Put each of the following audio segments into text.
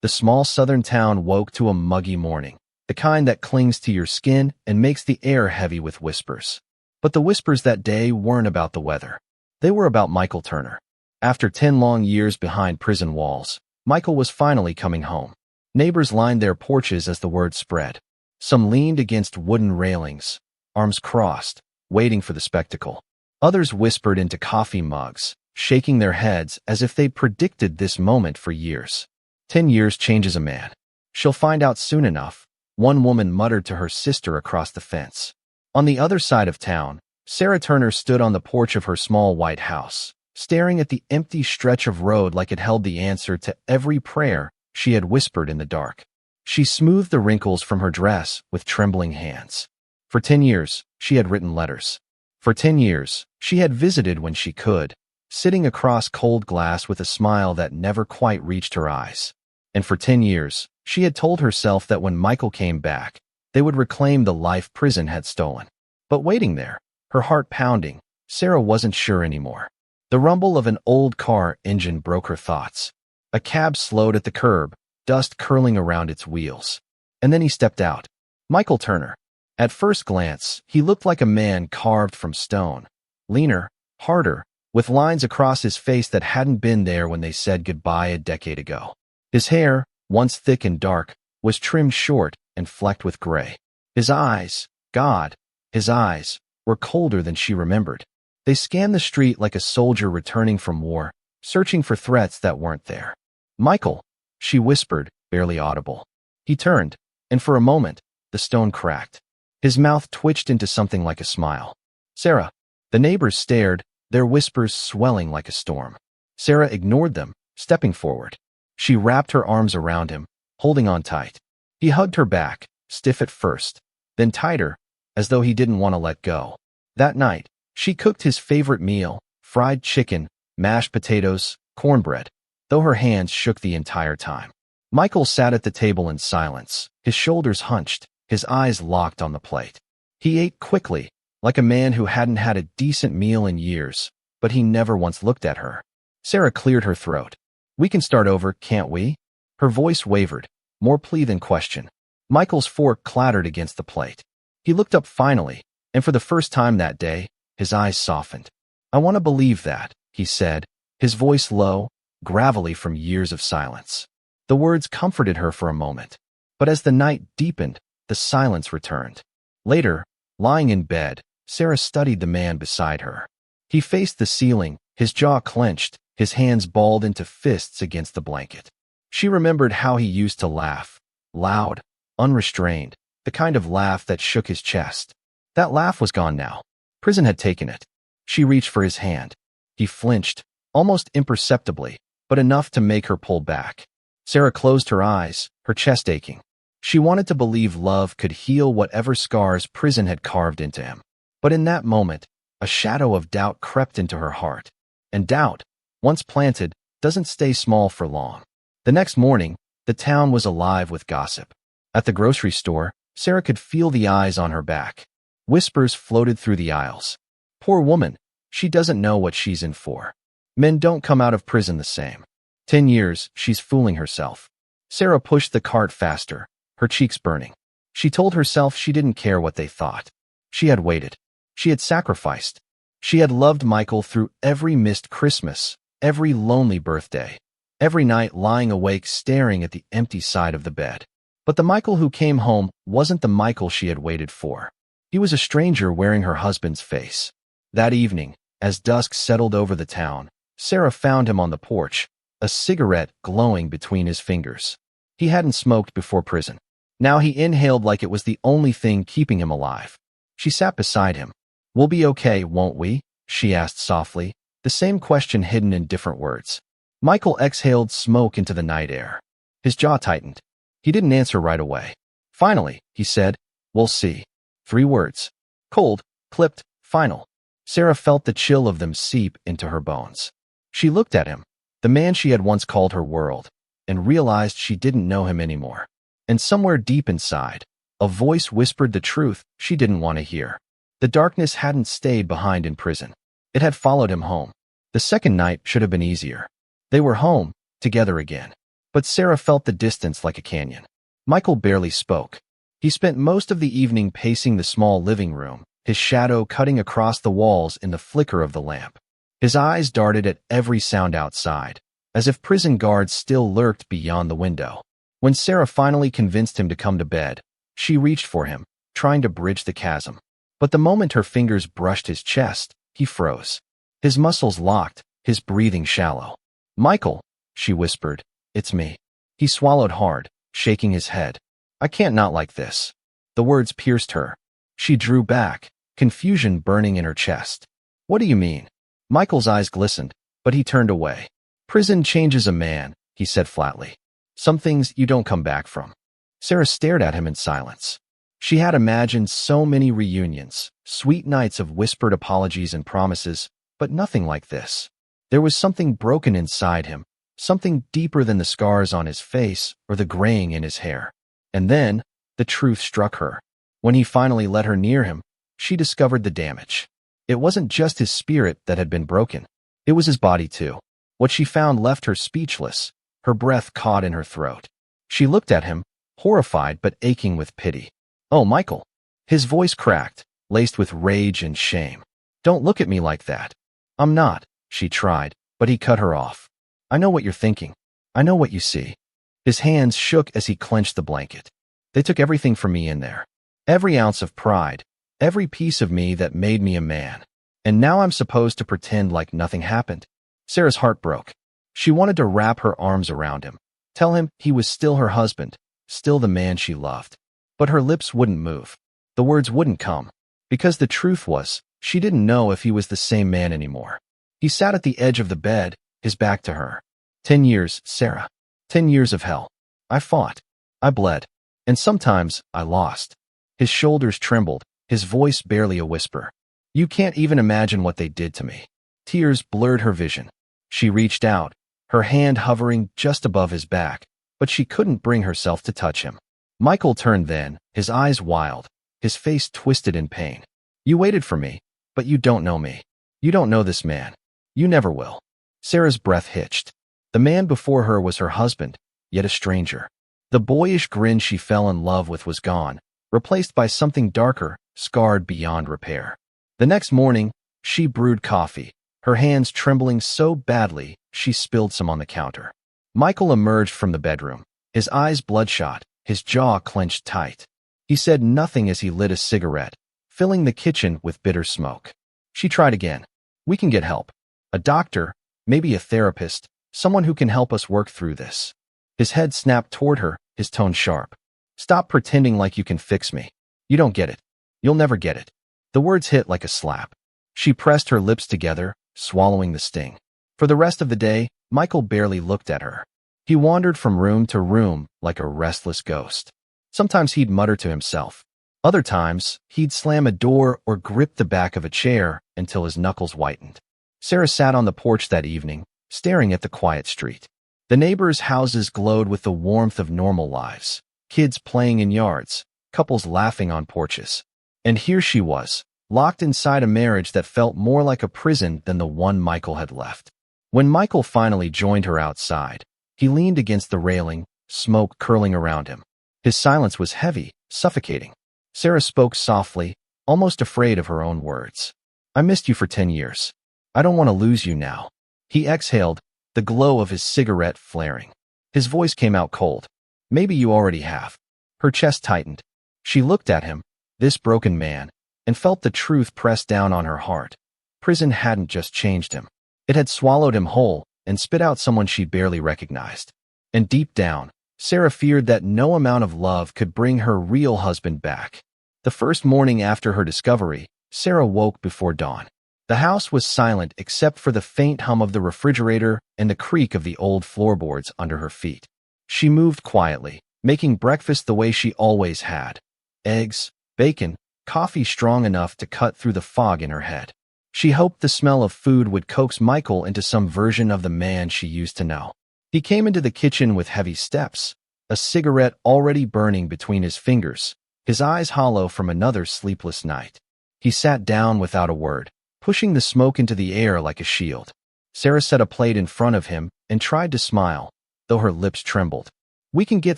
The small southern town woke to a muggy morning, the kind that clings to your skin and makes the air heavy with whispers. But the whispers that day weren't about the weather. They were about Michael Turner. After 10 long years behind prison walls, Michael was finally coming home. Neighbors lined their porches as the word spread. Some leaned against wooden railings, arms crossed, waiting for the spectacle. Others whispered into coffee mugs, shaking their heads as if they'd predicted this moment for years. 10 years changes a man. She'll find out soon enough, one woman muttered to her sister across the fence. On the other side of town, Sarah Turner stood on the porch of her small white house, staring at the empty stretch of road like it held the answer to every prayer she had whispered in the dark. She smoothed the wrinkles from her dress with trembling hands. For 10 years, she had written letters. For 10 years, she had visited when she could, sitting across cold glass with a smile that never quite reached her eyes. And for 10 years, she had told herself that when Michael came back, they would reclaim the life prison had stolen. But waiting there, her heart pounding, Sarah wasn't sure anymore. The rumble of an old car engine broke her thoughts. A cab slowed at the curb, dust curling around its wheels. And then he stepped out. Michael Turner. At first glance, he looked like a man carved from stone. Leaner, harder, with lines across his face that hadn't been there when they said goodbye a decade ago. His hair, once thick and dark, was trimmed short and flecked with gray. His eyes, God, his eyes, were colder than she remembered. They scanned the street like a soldier returning from war, searching for threats that weren't there. Michael, she whispered, barely audible. He turned, and for a moment, the stone cracked. His mouth twitched into something like a smile. Sarah. The neighbors stared, their whispers swelling like a storm. Sarah ignored them, stepping forward. She wrapped her arms around him, holding on tight. He hugged her back, stiff at first, then tighter, as though he didn't want to let go. That night, she cooked his favorite meal, fried chicken, mashed potatoes, cornbread, though her hands shook the entire time. Michael sat at the table in silence, his shoulders hunched, his eyes locked on the plate. He ate quickly, like a man who hadn't had a decent meal in years, but he never once looked at her. Sarah cleared her throat. We can start over, can't we? Her voice wavered, more plea than question. Michael's fork clattered against the plate. He looked up finally, and for the first time that day, his eyes softened. I want to believe that, he said, his voice low, gravelly from years of silence. The words comforted her for a moment, but as the night deepened, the silence returned. Later, lying in bed, Sarah studied the man beside her. He faced the ceiling, his jaw clenched, his hands balled into fists against the blanket. She remembered how he used to laugh, loud, unrestrained, the kind of laugh that shook his chest. That laugh was gone now. Prison had taken it. She reached for his hand. He flinched, almost imperceptibly, but enough to make her pull back. Sarah closed her eyes, her chest aching. She wanted to believe love could heal whatever scars prison had carved into him. But in that moment, a shadow of doubt crept into her heart. And doubt, once planted, doesn't stay small for long. The next morning, the town was alive with gossip. At the grocery store, Sarah could feel the eyes on her back. Whispers floated through the aisles. Poor woman, she doesn't know what she's in for. Men don't come out of prison the same. 10 years, she's fooling herself. Sarah pushed the cart faster, her cheeks burning. She told herself she didn't care what they thought. She had waited. She had sacrificed. She had loved Michael through every missed Christmas, every lonely birthday, every night lying awake staring at the empty side of the bed. But the Michael who came home wasn't the Michael she had waited for. He was a stranger wearing her husband's face. That evening, as dusk settled over the town, Sarah found him on the porch, a cigarette glowing between his fingers. He hadn't smoked before prison. Now he inhaled like it was the only thing keeping him alive. She sat beside him. We'll be okay, won't we? She asked softly, the same question hidden in different words. Michael exhaled smoke into the night air. His jaw tightened. He didn't answer right away. Finally, he said, we'll see. 3 words. Cold, clipped, final. Sarah felt the chill of them seep into her bones. She looked at him, the man she had once called her world, and realized she didn't know him anymore. And somewhere deep inside, a voice whispered the truth she didn't want to hear. The darkness hadn't stayed behind in prison. It had followed him home. The second night should have been easier. They were home, together again. But Sarah felt the distance like a canyon. Michael barely spoke. He spent most of the evening pacing the small living room, his shadow cutting across the walls in the flicker of the lamp. His eyes darted at every sound outside, as if prison guards still lurked beyond the window. When Sarah finally convinced him to come to bed, she reached for him, trying to bridge the chasm. But the moment her fingers brushed his chest, he froze. His muscles locked, his breathing shallow. "Michael," she whispered, "it's me." He swallowed hard, shaking his head. "I can't not like this." The words pierced her. She drew back, confusion burning in her chest. "What do you mean?" Michael's eyes glistened, but he turned away. "Prison changes a man," he said flatly. "Some things you don't come back from." Sarah stared at him in silence. She had imagined so many reunions, sweet nights of whispered apologies and promises, but nothing like this. There was something broken inside him, something deeper than the scars on his face or the graying in his hair. And then, the truth struck her. When he finally let her near him, she discovered the damage. It wasn't just his spirit that had been broken. It was his body too. What she found left her speechless, her breath caught in her throat. She looked at him, horrified but aching with pity. "Oh, Michael." His voice cracked, laced with rage and shame. "Don't look at me like that." "I'm not," she tried, but he cut her off. "I know what you're thinking. I know what you see." His hands shook as he clenched the blanket. "They took everything from me in there. Every ounce of pride, every piece of me that made me a man. And now I'm supposed to pretend like nothing happened." Sarah's heart broke. She wanted to wrap her arms around him, tell him he was still her husband, still the man she loved. But her lips wouldn't move. The words wouldn't come. Because the truth was, she didn't know if he was the same man anymore. He sat at the edge of the bed, his back to her. 10 years, Sarah. 10 years of hell. I fought. I bled. And sometimes I lost. His shoulders trembled, his voice barely a whisper. "You can't even imagine what they did to me." Tears blurred her vision. She reached out, her hand hovering just above his back, but she couldn't bring herself to touch him. Michael turned then, his eyes wild, his face twisted in pain. "You waited for me, but you don't know me. You don't know this man. You never will." Sarah's breath hitched. The man before her was her husband, yet a stranger. The boyish grin she fell in love with was gone, replaced by something darker, scarred beyond repair. The next morning, she brewed coffee, her hands trembling so badly she spilled some on the counter. Michael emerged from the bedroom, his eyes bloodshot, his jaw clenched tight. He said nothing as he lit a cigarette, filling the kitchen with bitter smoke. She tried again. "We can get help. A doctor, maybe a therapist, someone who can help us work through this." His head snapped toward her, his tone sharp. "Stop pretending like you can fix me. You don't get it. You'll never get it." The words hit like a slap. She pressed her lips together, swallowing the sting. For the rest of the day, Michael barely looked at her. He wandered from room to room like a restless ghost. Sometimes he'd mutter to himself. Other times, he'd slam a door or grip the back of a chair until his knuckles whitened. Sarah sat on the porch that evening, staring at the quiet street. The neighbors' houses glowed with the warmth of normal lives. Kids playing in yards, couples laughing on porches. And here she was, locked inside a marriage that felt more like a prison than the one Michael had left. When Michael finally joined her outside, he leaned against the railing, smoke curling around him. His silence was heavy, suffocating. Sarah spoke softly, almost afraid of her own words. "I missed you for 10 years. I don't want to lose you now." He exhaled, the glow of his cigarette flaring. His voice came out cold. "Maybe you already have." Her chest tightened. She looked at him, this broken man, and felt the truth press down on her heart. Prison hadn't just changed him. It had swallowed him whole and spit out someone she barely recognized. And deep down, Sarah feared that no amount of love could bring her real husband back. The first morning after her discovery, Sarah woke before dawn. The house was silent except for the faint hum of the refrigerator and the creak of the old floorboards under her feet. She moved quietly, making breakfast the way she always had. Eggs, bacon, coffee strong enough to cut through the fog in her head. She hoped the smell of food would coax Michael into some version of the man she used to know. He came into the kitchen with heavy steps, a cigarette already burning between his fingers, his eyes hollow from another sleepless night. He sat down without a word, pushing the smoke into the air like a shield. Sarah set a plate in front of him and tried to smile, though her lips trembled. "We can get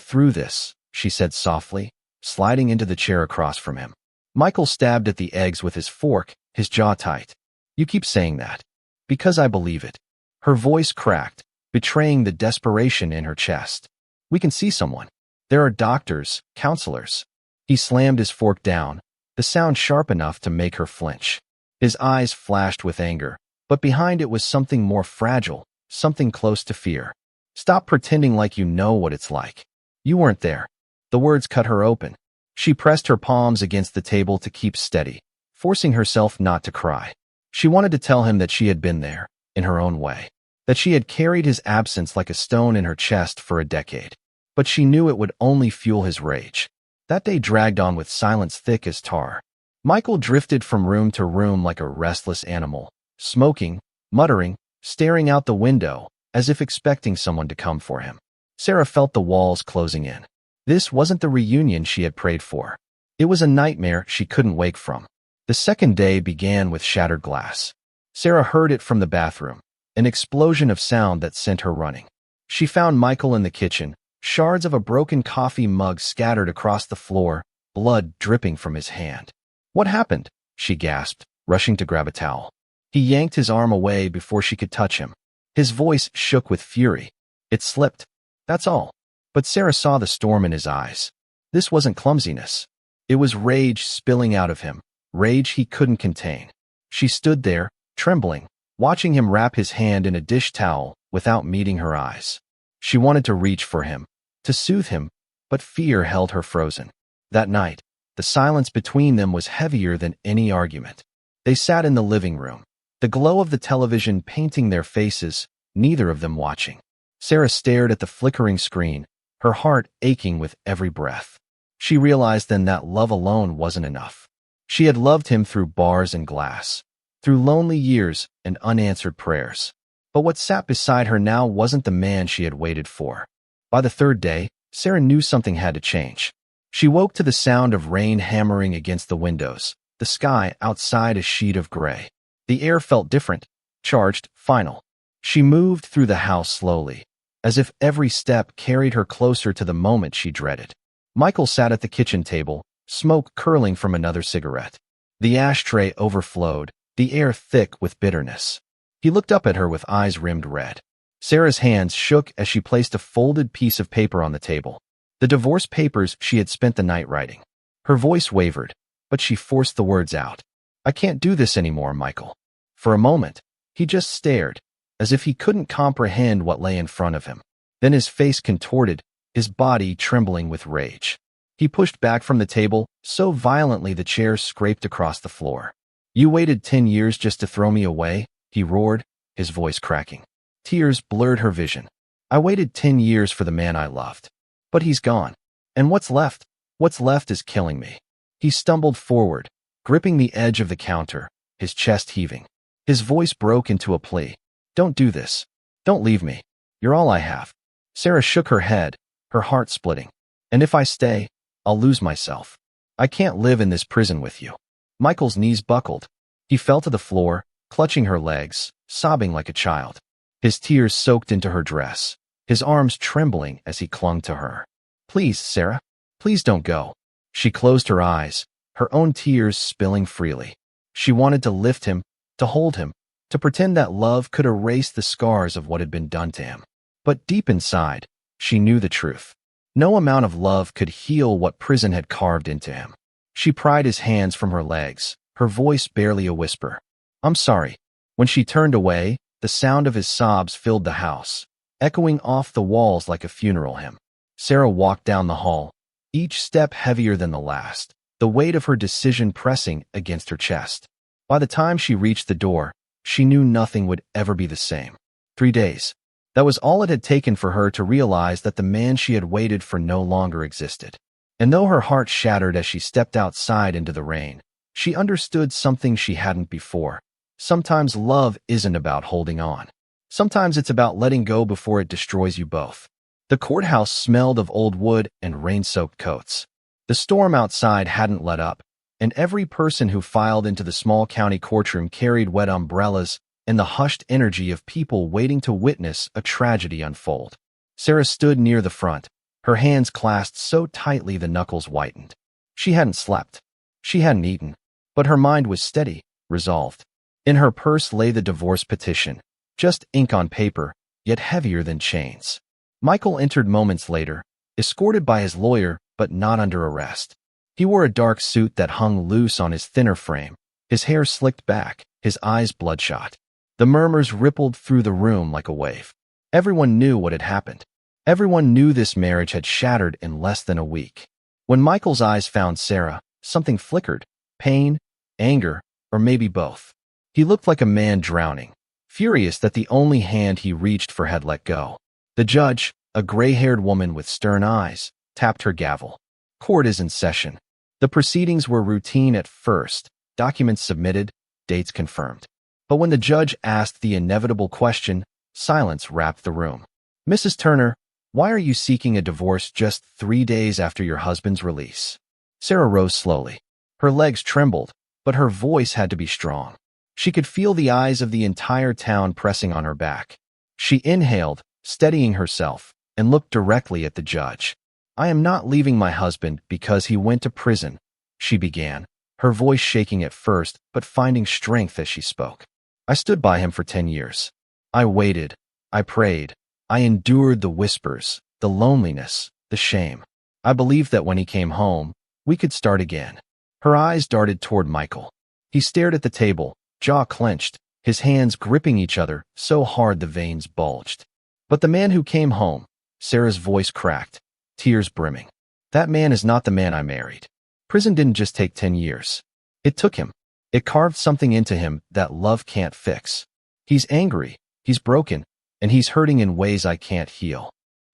through this," she said softly, sliding into the chair across from him. Michael stabbed at the eggs with his fork, his jaw tight. "You keep saying that." "Because I believe it." Her voice cracked, betraying the desperation in her chest. "We can see someone. There are doctors, counselors." He slammed his fork down, the sound sharp enough to make her flinch. His eyes flashed with anger, but behind it was something more fragile, something close to fear. "Stop pretending like you know what it's like. You weren't there." The words cut her open. She pressed her palms against the table to keep steady, forcing herself not to cry. She wanted to tell him that she had been there, in her own way, that she had carried his absence like a stone in her chest for a decade. But she knew it would only fuel his rage. That day dragged on with silence thick as tar. Michael drifted from room to room like a restless animal, smoking, muttering, staring out the window, as if expecting someone to come for him. Sarah felt the walls closing in. This wasn't the reunion she had prayed for. It was a nightmare she couldn't wake from. The second day began with shattered glass. Sarah heard it from the bathroom, an explosion of sound that sent her running. She found Michael in the kitchen, shards of a broken coffee mug scattered across the floor, blood dripping from his hand. "What happened?" she gasped, rushing to grab a towel. He yanked his arm away before she could touch him. His voice shook with fury. "It slipped. That's all." But Sarah saw the storm in his eyes. This wasn't clumsiness. It was rage spilling out of him, rage he couldn't contain. She stood there, trembling, watching him wrap his hand in a dish towel without meeting her eyes. She wanted to reach for him, to soothe him, but fear held her frozen. That night, the silence between them was heavier than any argument. They sat in the living room, the glow of the television painting their faces, neither of them watching. Sarah stared at the flickering screen, her heart aching with every breath. She realized then that love alone wasn't enough. She had loved him through bars and glass, through lonely years and unanswered prayers. But what sat beside her now wasn't the man she had waited for. By the third day, Sarah knew something had to change. She woke to the sound of rain hammering against the windows, the sky outside a sheet of gray. The air felt different, charged, final. She moved through the house slowly, as if every step carried her closer to the moment she dreaded. Michael sat at the kitchen table, smoke curling from another cigarette. The ashtray overflowed, the air thick with bitterness. He looked up at her with eyes rimmed red. Sarah's hands shook as she placed a folded piece of paper on the table. The divorce papers she had spent the night writing. Her voice wavered, but she forced the words out. "I can't do this anymore, Michael." For a moment, he just stared, as if he couldn't comprehend what lay in front of him. Then his face contorted, his body trembling with rage. He pushed back from the table, so violently the chair scraped across the floor. "You waited 10 years just to throw me away?" he roared, his voice cracking. Tears blurred her vision. "I waited 10 years for the man I loved. But he's gone. And what's left? What's left is killing me." He stumbled forward, gripping the edge of the counter, his chest heaving. His voice broke into a plea. "Don't do this. Don't leave me. You're all I have." Sarah shook her head, her heart splitting. "And if I stay, I'll lose myself. I can't live in this prison with you." Michael's knees buckled. He fell to the floor, clutching her legs, sobbing like a child. His tears soaked into her dress, his arms trembling as he clung to her. "Please, Sarah, please don't go." She closed her eyes, her own tears spilling freely. She wanted to lift him, to hold him, to pretend that love could erase the scars of what had been done to him. But deep inside, she knew the truth. No amount of love could heal what prison had carved into him. She pried his hands from her legs, her voice barely a whisper. "I'm sorry." When she turned away, the sound of his sobs filled the house, echoing off the walls like a funeral hymn. Sarah walked down the hall, each step heavier than the last, the weight of her decision pressing against her chest. By the time she reached the door, she knew nothing would ever be the same. 3 days. That was all it had taken for her to realize that the man she had waited for no longer existed. And though her heart shattered as she stepped outside into the rain, she understood something she hadn't before. Sometimes love isn't about holding on. Sometimes it's about letting go before it destroys you both. The courthouse smelled of old wood and rain-soaked coats. The storm outside hadn't let up, and every person who filed into the small county courtroom carried wet umbrellas and the hushed energy of people waiting to witness a tragedy unfold. Sarah stood near the front, her hands clasped so tightly the knuckles whitened. She hadn't slept. She hadn't eaten. But her mind was steady, resolved. In her purse lay the divorce petition, just ink on paper, yet heavier than chains. Michael entered moments later, escorted by his lawyer, but not under arrest. He wore a dark suit that hung loose on his thinner frame, his hair slicked back, his eyes bloodshot. The murmurs rippled through the room like a wave. Everyone knew what had happened. Everyone knew this marriage had shattered in less than a week. When Michael's eyes found Sarah, something flickered. Pain, anger, or maybe both. He looked like a man drowning, furious that the only hand he reached for had let go. The judge, a gray-haired woman with stern eyes, tapped her gavel. Court is in session. The proceedings were routine at first, documents submitted, dates confirmed. But when the judge asked the inevitable question, silence wrapped the room. "Mrs. Turner, why are you seeking a divorce just 3 days after your husband's release?" Sarah rose slowly. Her legs trembled, but her voice had to be strong. She could feel the eyes of the entire town pressing on her back. She inhaled, steadying herself, and looked directly at the judge. "I am not leaving my husband because he went to prison," she began, her voice shaking at first but finding strength as she spoke. "I stood by him for 10 years. I waited. I prayed. I endured the whispers, the loneliness, the shame. I believed that when he came home, we could start again." Her eyes darted toward Michael. He stared at the table, jaw clenched, his hands gripping each other so hard the veins bulged. "But the man who came home," Sarah's voice cracked, tears brimming. "That man is not the man I married. Prison didn't just take 10 years. It took him. It carved something into him that love can't fix. He's angry, he's broken, and he's hurting in ways I can't heal."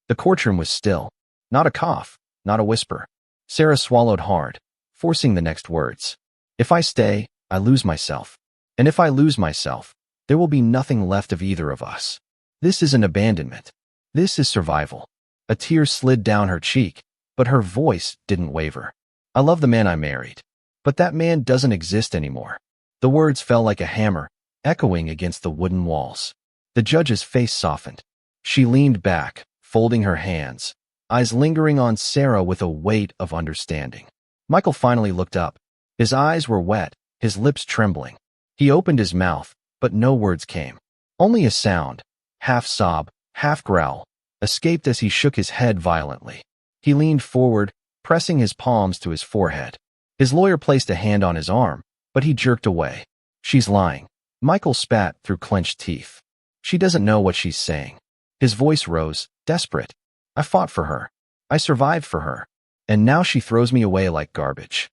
The courtroom was still. Not a cough, not a whisper. Sarah swallowed hard, forcing the next words. "If I stay, I lose myself. And if I lose myself, there will be nothing left of either of us. This isn't abandonment. This is survival." A tear slid down her cheek, but her voice didn't waver. "I love the man I married. But that man doesn't exist anymore." The words fell like a hammer, echoing against the wooden walls. The judge's face softened. She leaned back, folding her hands, eyes lingering on Sarah with a weight of understanding. Michael finally looked up. His eyes were wet, his lips trembling. He opened his mouth, but no words came. Only a sound, half sob, half growl, escaped as he shook his head violently. He leaned forward, pressing his palms to his forehead. His lawyer placed a hand on his arm, but he jerked away. "She's lying." Michael spat through clenched teeth. "She doesn't know what she's saying." His voice rose, desperate. "I fought for her. I survived for her. And now she throws me away like garbage."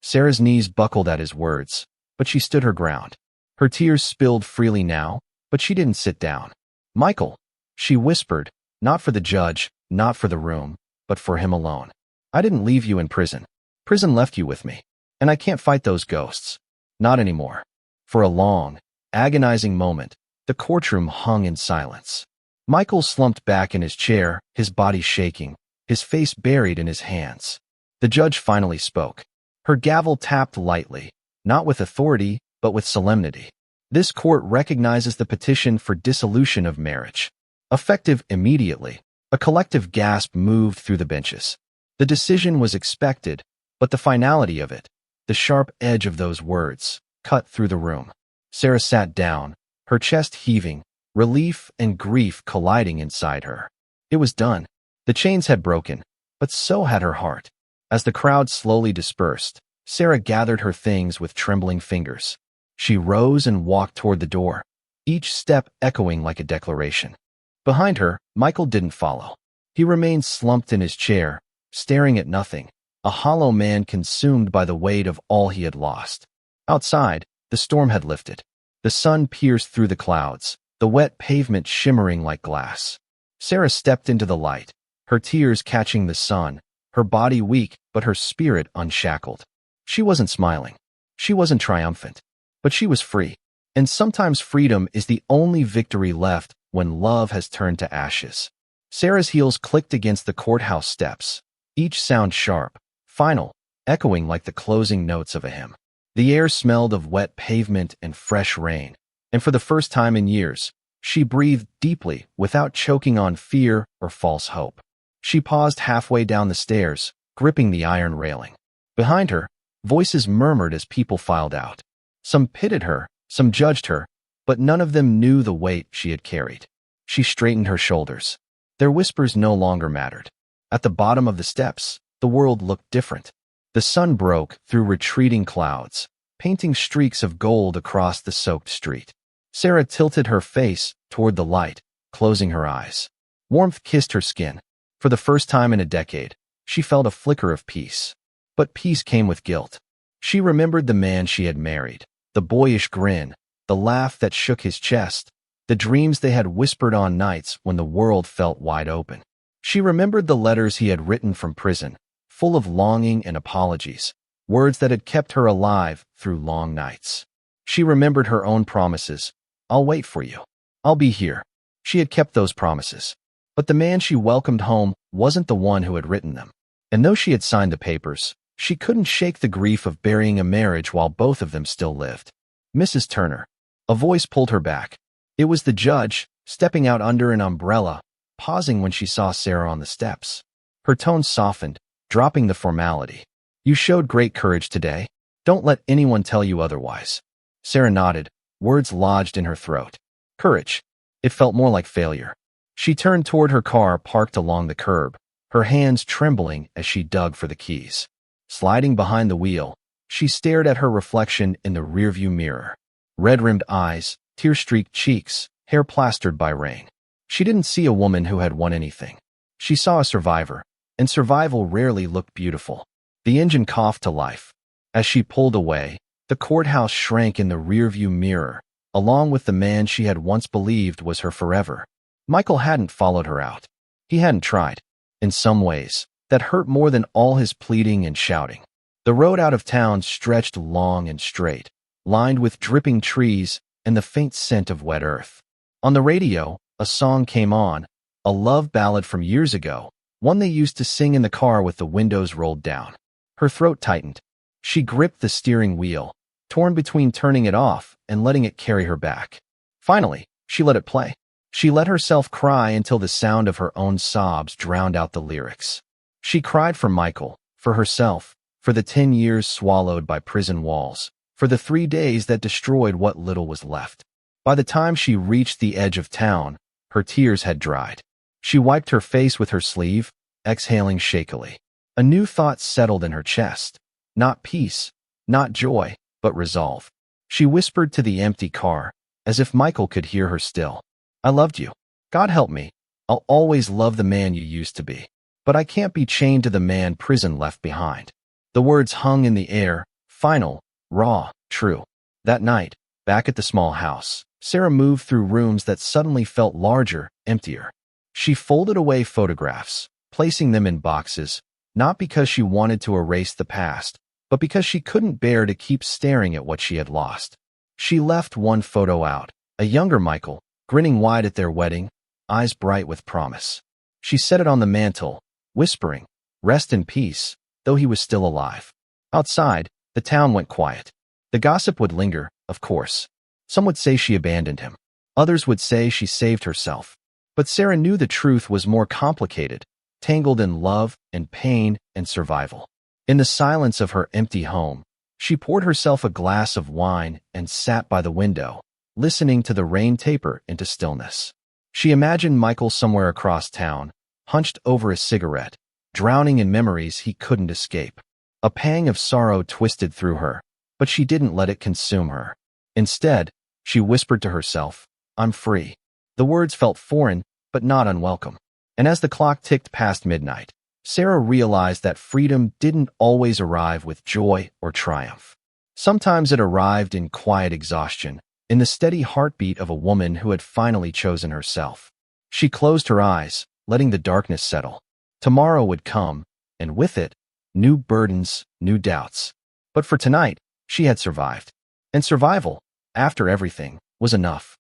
Sarah's knees buckled at his words, but she stood her ground. Her tears spilled freely now, but she didn't sit down. "Michael," she whispered, not for the judge, not for the room, but for him alone. "I didn't leave you in prison. Prison left you with me. And I can't fight those ghosts. Not anymore." For a long, agonizing moment, the courtroom hung in silence. Michael slumped back in his chair, his body shaking, his face buried in his hands. The judge finally spoke. Her gavel tapped lightly, not with authority, but with solemnity. "This court recognizes the petition for dissolution of marriage." Effective immediately, a collective gasp moved through the benches. The decision was expected, but the finality of it, the sharp edge of those words, cut through the room. Sarah sat down, her chest heaving, relief and grief colliding inside her. It was done. The chains had broken, but so had her heart. As the crowd slowly dispersed, Sarah gathered her things with trembling fingers. She rose and walked toward the door, each step echoing like a declaration. Behind her, Michael didn't follow. He remained slumped in his chair, staring at nothing, a hollow man consumed by the weight of all he had lost. Outside, the storm had lifted. The sun pierced through the clouds, the wet pavement shimmering like glass. Sarah stepped into the light, her tears catching the sun, her body weak but her spirit unshackled. She wasn't smiling. She wasn't triumphant. But she was free. And sometimes freedom is the only victory left when love has turned to ashes. Sarah's heels clicked against the courthouse steps, each sound sharp, final, echoing like the closing notes of a hymn. The air smelled of wet pavement and fresh rain, and for the first time in years, She breathed deeply without choking on fear or false hope. She paused halfway down the stairs, gripping the iron railing. Behind her, voices murmured as people filed out. Some pitied her, some judged her, but none of them knew the weight she had carried. She straightened her shoulders. Their whispers no longer mattered. At the bottom of the steps, the world looked different. The sun broke through retreating clouds, painting streaks of gold across the soaked street. Sarah tilted her face toward the light, closing her eyes. Warmth kissed her skin. For the first time in a decade, she felt a flicker of peace. But peace came with guilt. She remembered the man she had married, the boyish grin, the laugh that shook his chest, the dreams they had whispered on nights when the world felt wide open. She remembered the letters he had written from prison, full of longing and apologies, words that had kept her alive through long nights. She remembered her own promises. "I'll wait for you. I'll be here." She had kept those promises. But the man she welcomed home wasn't the one who had written them. And though she had signed the papers, she couldn't shake the grief of burying a marriage while both of them still lived. "Mrs. Turner." A voice pulled her back. It was the judge, stepping out under an umbrella, pausing when she saw Sarah on the steps. Her tone softened, dropping the formality. "You showed great courage today. Don't let anyone tell you otherwise." Sarah nodded, words lodged in her throat. Courage. It felt more like failure. She turned toward her car parked along the curb, her hands trembling as she dug for the keys. Sliding behind the wheel, she stared at her reflection in the rearview mirror. Red-rimmed eyes, tear-streaked cheeks, hair plastered by rain. She didn't see a woman who had won anything. She saw a survivor, and survival rarely looked beautiful. The engine coughed to life. As she pulled away, the courthouse shrank in the rearview mirror, along with the man she had once believed was her forever. Michael hadn't followed her out. He hadn't tried. In some ways, that hurt more than all his pleading and shouting. The road out of town stretched long and straight, lined with dripping trees and the faint scent of wet earth. On the radio, a song came on, a love ballad from years ago, one they used to sing in the car with the windows rolled down. Her throat tightened. She gripped the steering wheel, torn between turning it off and letting it carry her back. Finally, she let it play. She let herself cry until the sound of her own sobs drowned out the lyrics. She cried for Michael, for herself, for the 10 years swallowed by prison walls, for the 3 days that destroyed what little was left. By the time she reached the edge of town, her tears had dried. She wiped her face with her sleeve, exhaling shakily. A new thought settled in her chest. Not peace, not joy, but resolve. She whispered to the empty car, as if Michael could hear her still. "I loved you. God help me. I'll always love the man you used to be. But I can't be chained to the man prison left behind." The words hung in the air, final, raw, true. That night, back at the small house, Sarah moved through rooms that suddenly felt larger, emptier. She folded away photographs, placing them in boxes, not because she wanted to erase the past, but because she couldn't bear to keep staring at what she had lost. She left one photo out, a younger Michael, grinning wide at their wedding, eyes bright with promise. She set it on the mantel, whispering, "Rest in peace," though he was still alive. Outside, the town went quiet. The gossip would linger, of course. Some would say she abandoned him. Others would say she saved herself. But Sarah knew the truth was more complicated, tangled in love and pain and survival. In the silence of her empty home, she poured herself a glass of wine and sat by the window, listening to the rain taper into stillness. She imagined Michael somewhere across town, hunched over a cigarette, drowning in memories he couldn't escape. A pang of sorrow twisted through her, but she didn't let it consume her. Instead, she whispered to herself, "I'm free." The words felt foreign, but not unwelcome. And as the clock ticked past midnight, Sarah realized that freedom didn't always arrive with joy or triumph. Sometimes it arrived in quiet exhaustion, in the steady heartbeat of a woman who had finally chosen herself. She closed her eyes, letting the darkness settle. Tomorrow would come, and with it, new burdens, new doubts. But for tonight, she had survived. And survival, after everything, was enough.